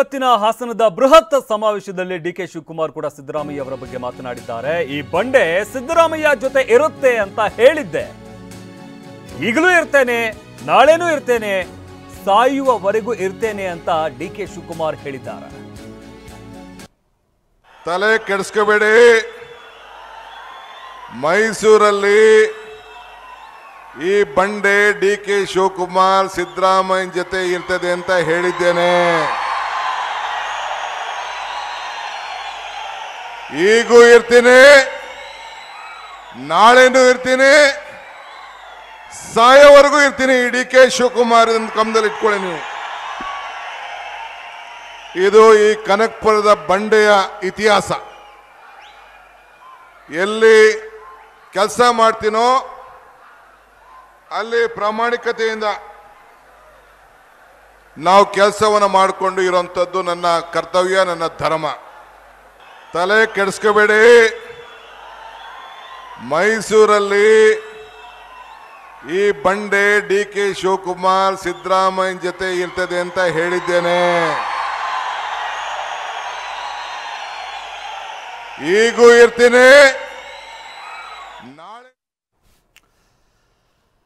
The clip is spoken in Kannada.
ಇವತ್ತಿನ ಹಾಸನದ ಬೃಹತ್ ಸಮಾವೇಶದಲ್ಲಿ ಡಿಕೆ ಶಿವಕುಮಾರ್ ಕೂಡ ಸಿದ್ದರಾಮಯ್ಯ ಅವರ ಬಗ್ಗೆ ಮಾತನಾಡಿದ್ದಾರೆ. ಈ ಬಂಡೆ ಸಿದ್ದರಾಮಯ್ಯ ಜೊತೆ ಇರುತ್ತೆ ಅಂತ ಹೇಳಿದ್ದೆ, ಈಗಲೂ ಇರ್ತೇನೆ, ನಾಳೆನೂ ಇರ್ತೇನೆ, ಸಾಯುವವರೆಗೂ ಇರ್ತೇನೆ ಅಂತ ಡಿಕೆ ಶಿವಕುಮಾರ್ ಹೇಳಿದ್ದಾರೆ. ತಲೆ ಕೆಡಿಸ್ಕೋಬೇಡಿ, ಮೈಸೂರಲ್ಲಿ ಈ ಬಂಡೆ ಡಿಕೆ ಶಿವಕುಮಾರ್ ಸಿದ್ದರಾಮಯ್ಯ ಜೊತೆ ಇರ್ತದೆ ಅಂತ ಹೇಳಿದ್ದೇನೆ. ಈಗೂ ಇರ್ತೀನಿ, ನಾಳೆನೂ ಇರ್ತೀನಿ, ಸಾಯೋವರೆಗೂ ಇರ್ತೀನಿ. ಡಿಕೆ ಶಿವಕುಮಾರ್ ಕಮದಲ್ಲಿ ಇಟ್ಕೊಳ್ಳಿ ನೀವು. ಇದು ಈ ಕನಕಪುರದ ಬಂಡೆಯ ಇತಿಹಾಸ. ಎಲ್ಲಿ ಕೆಲಸ ಮಾಡ್ತೀನೋ ಅಲ್ಲಿ ಪ್ರಾಮಾಣಿಕತೆಯಿಂದ ನಾವು ಕೆಲಸವನ್ನು ಮಾಡಿಕೊಂಡು ಇರುವಂಥದ್ದು ನನ್ನ ಕರ್ತವ್ಯ, ನನ್ನ ಧರ್ಮ. ತಲೆ ಕೆಡಿಸ್ಕೋಬೇಡಿ, ಮೈಸೂರಲ್ಲಿ ಈ ಬಂಡೆ ಡಿಕೆ ಶಿವಕುಮಾರ್ ಸಿದ್ದರಾಮಯ್ಯ ಜೊತೆ ಇರ್ತದೆ ಅಂತ ಹೇಳಿದ್ದೇನೆ. ಈಗೂ ಇರ್ತೀನಿ,